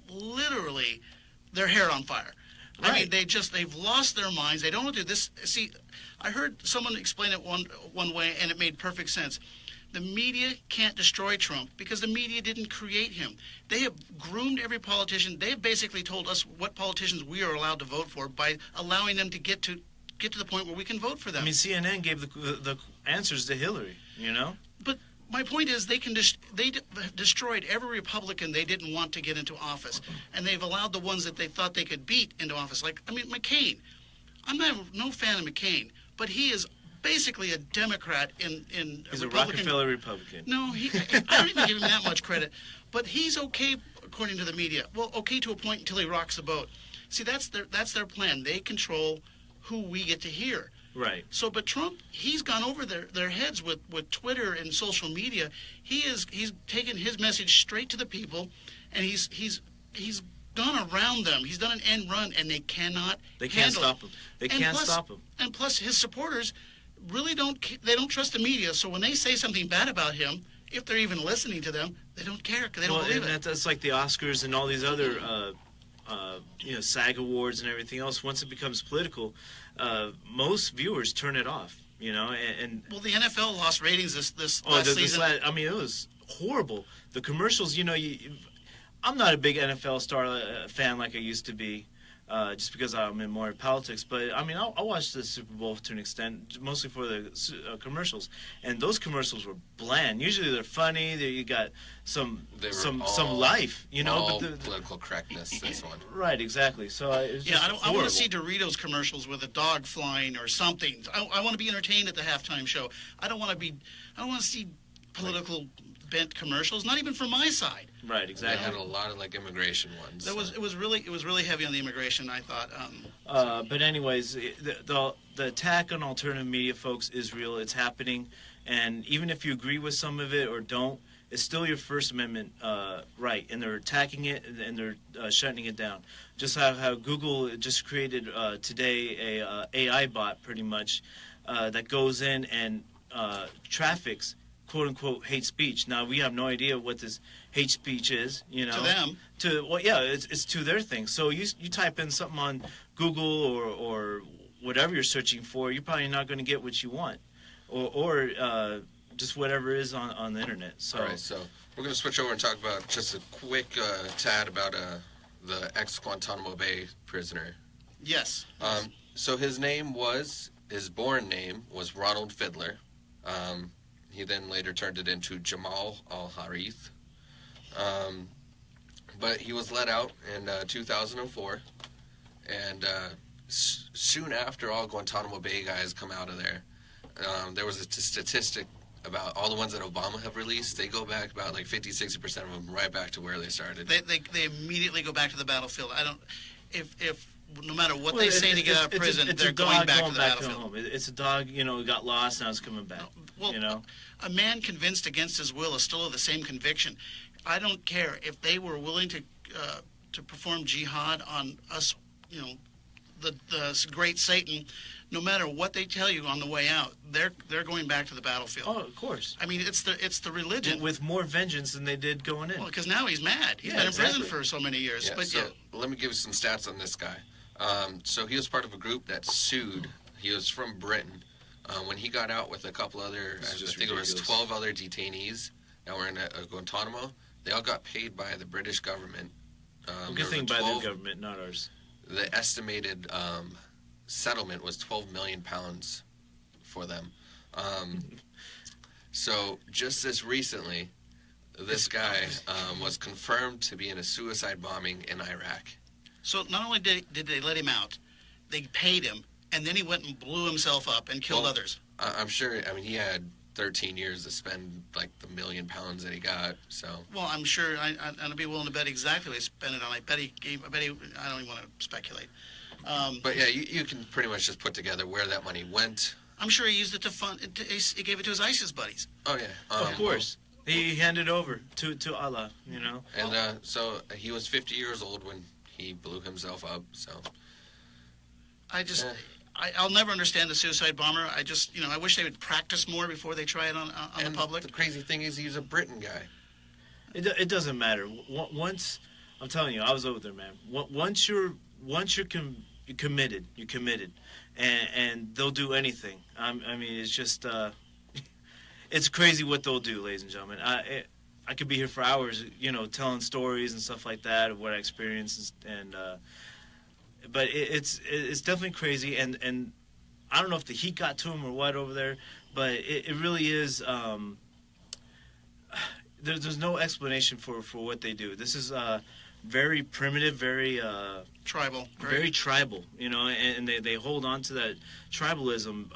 literally, their hair on fire. Right. I mean, they've lost their minds. They don't want to do this. See, I heard someone explain it one way, and it made perfect sense. The media can't destroy Trump because the media didn't create him. They have groomed every politician. They have basically told us what politicians we are allowed to vote for by allowing them to get to the point where we can vote for them. I mean, CNN gave the answers to Hillary, you know? But my point is they destroyed every Republican they didn't want to get into office, and they've allowed the ones that they thought they could beat into office. Like, I mean, McCain. I'm no fan of McCain, but he is basically a Democrat in He's a a Republican. Rockefeller Republican. No, I don't even give him that much credit. But he's okay, according to the media. Well, okay to a point until he rocks the boat. See, that's their plan. They control who we get to hear. Right. So, but Trump, he's gone over their heads with Twitter and social media. He's taken his message straight to the people, and he's gone around them. He's done an end run, and they can't stop him. They can't stop him. And plus, his supporters really don't trust the media. So when they say something bad about him, if they're even listening to them, they don't care because they don't believe it. That's like the Oscars and all these other SAG awards and everything else. Once it becomes political, most viewers turn it off. You know, and well, the NFL lost ratings this last season. I mean, it was horrible. The commercials, you know, I'm not a big NFL star fan like I used to be. Just because I'm in more politics, but I mean, I'll watch the Super Bowl to an extent, mostly for the commercials, and those commercials were bland. Usually they're funny. You got some life, you know. All but the political correctness. This one, right? Exactly. So it's just I want to see Doritos commercials with a dog flying or something. I want to be entertained at the halftime show. I don't want to see political bent commercials. Not even from my side. Right, exactly. They had a lot of like immigration ones. It was really heavy on the immigration. I thought. But anyways, the attack on alternative media, folks, is real. It's happening, and even if you agree with some of it or don't, it's still your First Amendment right, and they're attacking it and they're shutting it down. Just how Google just created today a AI bot, pretty much, that goes in and traffics quote unquote hate speech. Now we have no idea what this hate speech is, you know. To them. It's to their thing. So you type in something on Google or whatever you're searching for, you're probably not going to get what you want, or just whatever is on the internet. So. All right, so we're going to switch over and talk about just a quick tad about the ex-Guantanamo Bay prisoner. Yes. So his born name was Ronald Fiddler. He then later turned it into Jamal al-Harith. But he was let out in 2004. And soon after all Guantanamo Bay guys come out of there, there was a statistic about all the ones that Obama have released. They go back about like 50-60% of them right back to where they started. They immediately go back to the battlefield. If no matter what they say to get out of prison, they're going back to the battlefield. It's a dog, got lost, now it's coming back. Well, a man convinced against his will is still of the same conviction. I don't care if they were willing to perform jihad on us, the great Satan. No matter what they tell you on the way out, they're going back to the battlefield. Oh, of course. I mean, it's the religion with more vengeance than they did going in. Well, because now he's mad. He's been in prison for so many years. Yeah, let me give you some stats on this guy. So he was part of a group that sued. He was from Britain. When he got out with a couple other, I think it was 12 other detainees that were in Guantanamo, they all got paid by the British government. Good thing by their government, not ours. The estimated settlement was 12 million pounds for them. So just this recently, this guy was confirmed to be in a suicide bombing in Iraq. So not only did they let him out, they paid him, and then he went and blew himself up and killed others. I'm sure. I mean, he had 13 years to spend like the £1 million that he got. So. Well, I'm sure I'd be willing to bet exactly what he spent it on. I bet he. I don't even want to speculate. But yeah, you can pretty much just put together where that money went. I'm sure he used it to fund. He gave it to his ISIS buddies. Oh yeah. Of course. He handed over to Allah. And so he was 50 years old when he blew himself up. So. I'll never understand the suicide bomber. I wish they would practice more before they try it on the public. The crazy thing is he's a Britain guy. It doesn't matter. Once, I'm telling you, I was over there, man. Once you're committed, you're committed, and they'll do anything. I mean, it's just it's crazy what they'll do, ladies and gentlemen. I could be here for hours, telling stories and stuff like that of what I experienced, but it's definitely crazy, and I don't know if the heat got to them or what over there, but it really is. There's no explanation for what they do. This is very primitive, very tribal, very tribal, and they hold on to that tribalism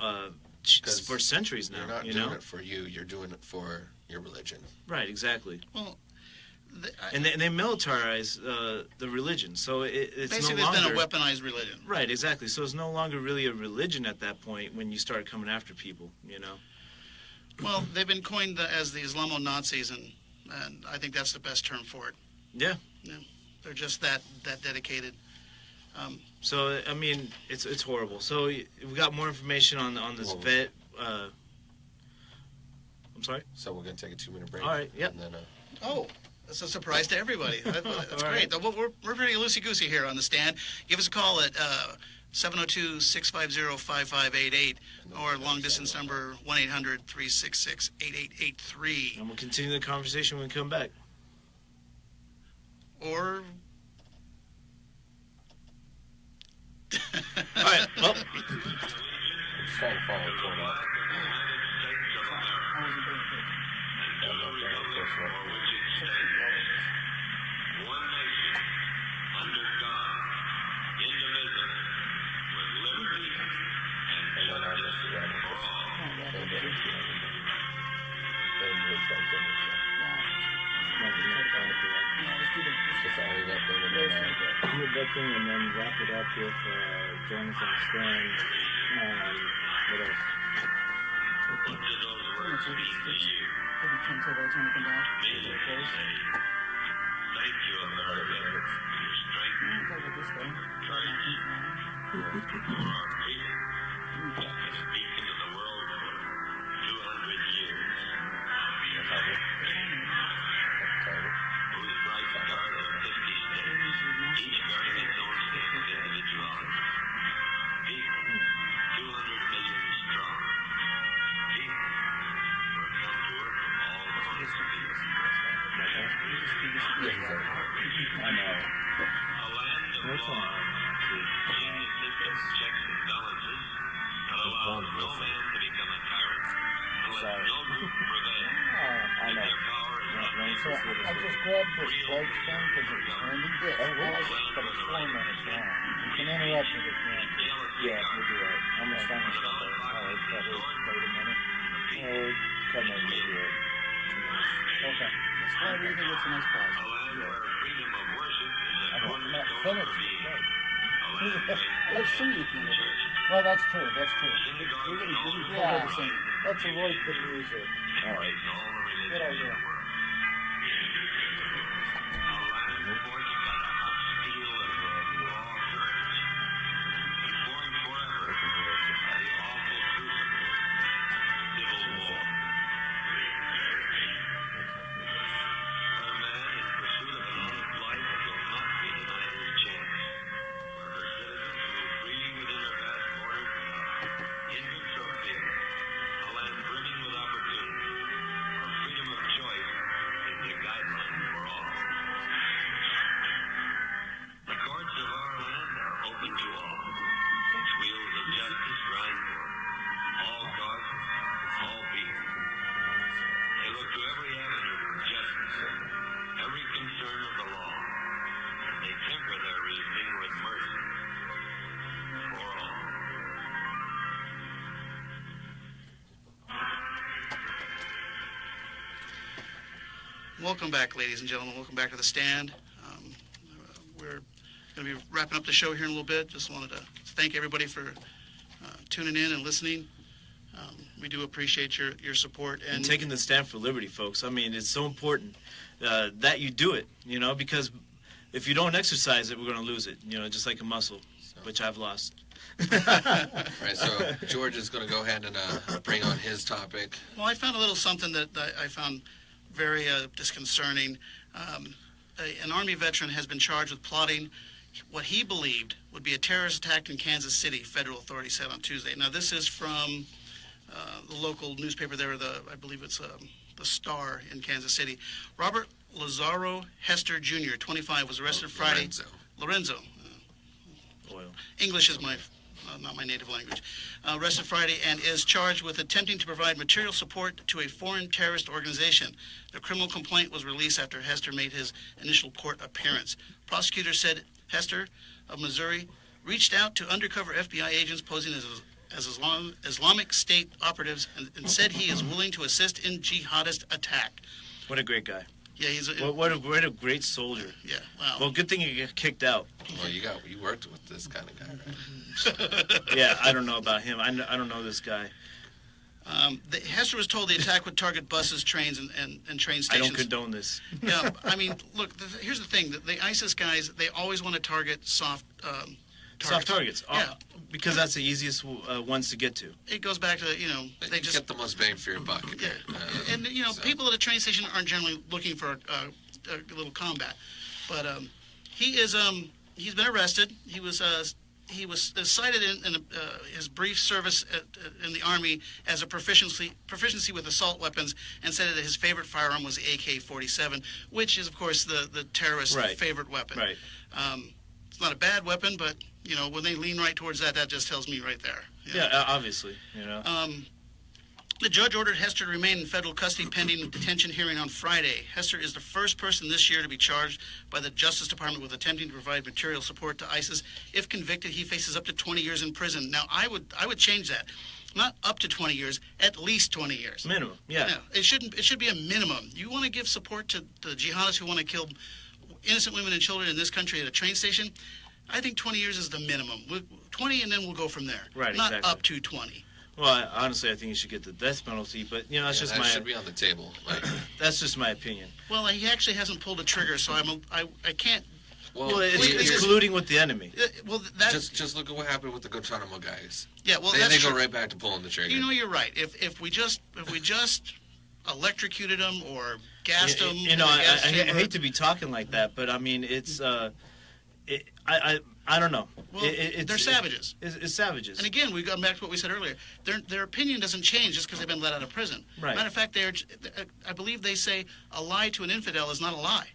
for centuries now. You're not doing it for you; you're doing it for your religion. Right, exactly. Well, and they militarize the religion, so it's basically no longer, it's been a weaponized religion. Right, exactly. So it's no longer really a religion at that point when you start coming after people, Well, they've been coined as the Islamo-Nazis, and I think that's the best term for it. Yeah. They're just that dedicated. So I mean, it's horrible. So we got more information on this vet. I'm sorry. So we're gonna take a 2-minute break. All right. Yep. And then, That's a surprise to everybody. That's Right. great. We're pretty loosey-goosey here on the stand. Give us a call at 702-650-5588 or long-distance number 1-800-366-8883. And we'll continue the conversation when we come back. Or... All right. Well... trying to follow for that. One nation, under God, indivisible, with liberty and justice for all. And then wrap it up with join us on the stand. What else? What do those words mean to you? Me, they say, thank you, America, for your strength, courage, for our freedom, to speak into the world for 200 years. Whose bright stars of 50 states, each bearing its own state of individuality. People, 200 million strong. People who have come to work from all corners of the earth. A land of law, geniuses of checks and balances, that allows no man to become a tyrant, and let no group prevail. If their power is not So I just grabbed this break thing because it was handy. But it's 4 minutes long. You can interrupt it if you want to. Yeah, we'll do that. I'm going to find this stuff out. Oh, it's probably wait a minute. Or come in maybe 2 minutes. Okay. Why do you think it's a nice pause? A land where freedom of worship is a I hope I'm not cornerstone for finished. being. Right. A land where Let's see if you know. Well, that's true. That's true. Yeah. Let's avoid the music. All right. Good idea. Welcome back, ladies and gentlemen. Welcome back to the stand. We're going to be wrapping up the show here in a little bit. Just wanted to thank everybody for tuning in and listening. We do appreciate your support. And taking the stand for liberty, folks. I mean, it's so important that you do it, because if you don't exercise it, we're going to lose it, just like a muscle, which I've lost. Right, so George is going to go ahead and bring on his topic. Well, I found a little something that I found very disconcerting. An Army veteran has been charged with plotting what he believed would be a terrorist attack in Kansas City, federal authorities said on Tuesday. Now, this is from the local newspaper there, I believe it's the Star in Kansas City. Robert Lazaro Hester Jr., 25, was arrested Friday. Lorenzo. Oil. English is not my native language. Arrested Friday and is charged with attempting to provide material support to a foreign terrorist organization. The criminal complaint was released after Hester made his initial court appearance. Prosecutors said Hester of Missouri reached out to undercover FBI agents posing as Islamic State operatives and said he is willing to assist in jihadist attack. What a great guy. Yeah, he's what a great soldier. Yeah, wow. Well, good thing he got kicked out. Well, you worked with this kind of guy, right? Yeah, I don't know about him. I don't know this guy. Hester was told the attack would target buses, trains, and train stations. I don't condone this. Yeah, I mean, look, here's the thing. The ISIS guys, they always want to target soft targets. Soft targets. Yeah. Because that's the easiest ones to get to. It goes back to, they just get the most bang for your buck. Yeah. And, people at a train station aren't generally looking for a little combat. But he's been arrested. He was cited in his brief service in the Army as a proficiency with assault weapons, and said that his favorite firearm was the AK-47, which is, of course, the terrorist favorite weapon. Right. It's not a bad weapon, but when they lean right towards that just tells me right there. Yeah, obviously. The judge ordered Hester to remain in federal custody pending a detention hearing on Friday. Hester is the first person this year to be charged by the Justice Department with attempting to provide material support to ISIS. If convicted, he faces up to 20 years in prison. Now, I would change that. Not up to 20 years, at least 20 years. Minimum, yeah. It should be a minimum. You want to give support to the jihadists who want to kill innocent women and children in this country at a train station? I think 20 years is the minimum. 20, and then we'll go from there. Right, Not exactly. up to 20. Well, honestly, I think you should get the death penalty, but that's just that my. should be on the table. That's just my opinion. Well, he actually hasn't pulled a trigger, so I can't. Well, it's colluding with the enemy. Well, just look at what happened with the Guantanamo guys. Yeah, well, they go right back to pulling the trigger. You're right. If we just electrocuted them or gassed them, I hate to be talking like that, but I mean it's I don't know. Well, they're savages. It's savages. And again, we go back to what we said earlier. Their opinion doesn't change just because they've been let out of prison. Right. Matter of fact, I believe they say a lie to an infidel is not a lie.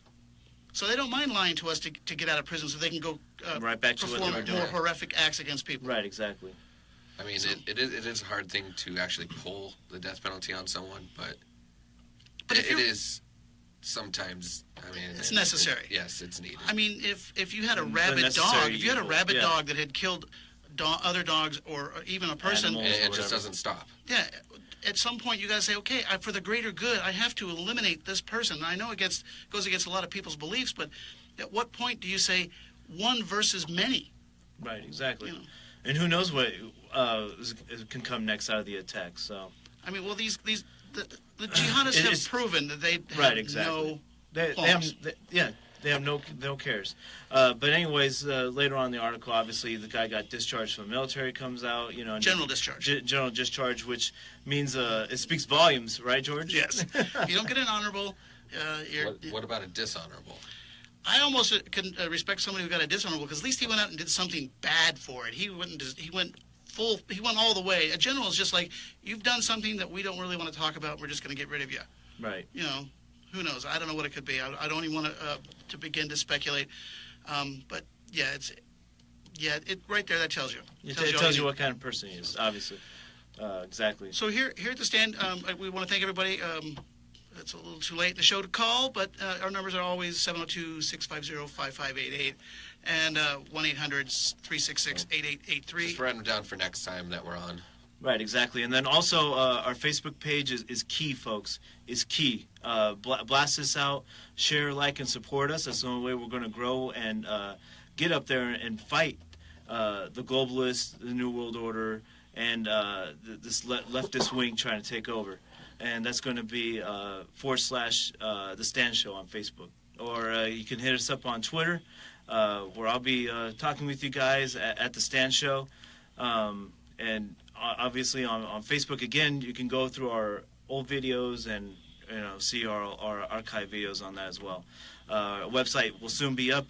So they don't mind lying to us to get out of prison so they can go right back to perform what they were doing. more horrific acts against people. Right, exactly. I mean, it is a hard thing to actually pull the death penalty on someone, but it is sometimes. I mean, it's necessary. Yes, it's needed. I mean, if you had a rabid dog, that had killed other dogs or even a person, it just doesn't stop. Yeah, at some point you got to say, okay, for the greater good, I have to eliminate this person. I know it goes against a lot of people's beliefs, but at what point do you say one versus many? Right, exactly. And who knows what can come next out of the attack? So I mean, well, the jihadists have proven that they have no qualms. They have no cares. But anyways, later on in the article, obviously the guy got discharged from the military. Comes out, general discharge. General discharge, which means it speaks volumes, right, George? Yes. If you don't get an honorable, what about a dishonorable? I almost can respect somebody who got a dishonorable because at least he went out and did something bad for it. He went all the way. A general is just like, you've done something that we don't really want to talk about. We're just going to get rid of you. Right. Who knows? I don't know what it could be. I don't even want to begin to speculate. But it right there that tells you. It tells you what kind of person he is, obviously. Exactly. So here at the stand, we want to thank everybody. It's a little too late in the show to call, but our numbers are always 702-650-5588 and 1-800-366-8883. Just write them down for next time that we're on. Right, exactly. And then also our Facebook page is key, folks. Is key. Blast this out, share, like, and support us. That's the only way we're going to grow and get up there and fight the globalists, the New World Order, and this leftist wing trying to take over. And that's going to be / The Stand Show on Facebook. Or you can hit us up on Twitter, where I'll be talking with you guys at The Stand Show. And obviously on Facebook, again, you can go through our old videos and see our archive videos on that as well. Our website will soon be up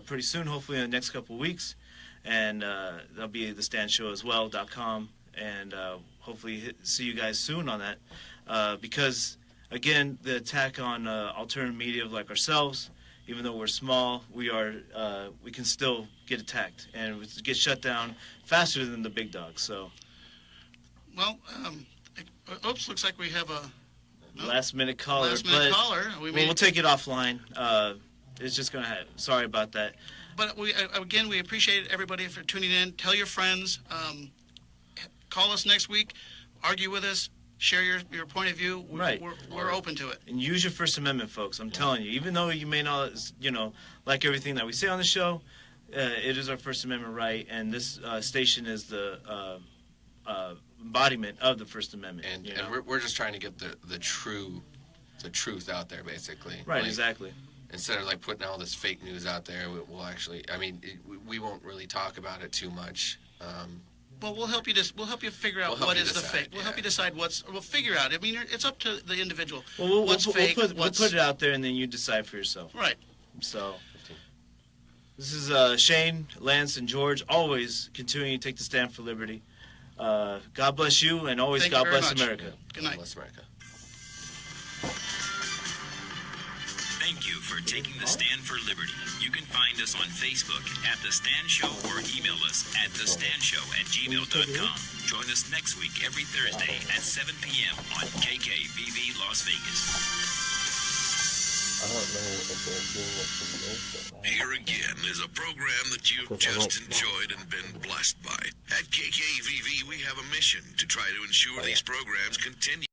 pretty soon, hopefully in the next couple of weeks. And that'll be thestandshow as well.com. And hopefully see you guys soon on that. Because, again, the attack on alternative media like ourselves, even though we're small, we can still get attacked and get shut down faster than the big dogs. So, well, oops, looks like we have a last minute caller. We'll take it offline. It's just gonna sorry about that. But we appreciate everybody for tuning in. Tell your friends. Call us next week. Argue with us. Share your point of view. We're open to it. And use your First Amendment, folks. I'm telling you, even though you may not, like everything that we say on the show, it is our First Amendment right, and this station is the embodiment of the First Amendment. And we're just trying to get the truth out there, basically. Right, exactly. Instead of putting all this fake news out there, we'll actually. I mean, we won't really talk about it too much. Well, we'll help you figure out what is the fake. We'll help you decide we'll figure out. I mean, it's up to the individual. Well, what's fake? We'll put it out there, and then you decide for yourself. Right. So, this is Shane, Lance, and George, always continuing to take the stand for liberty. God bless you, and always God bless America. Good night. God bless America. Thank you for taking the stand for liberty. You can find us on Facebook at The Stand Show or email us at thestandshow@gmail.com. Join us next week every Thursday at 7 p.m. on KKVV Las Vegas. Here again is a program that you've just enjoyed and been blessed by. At KKVV, we have a mission to try to ensure these programs continue.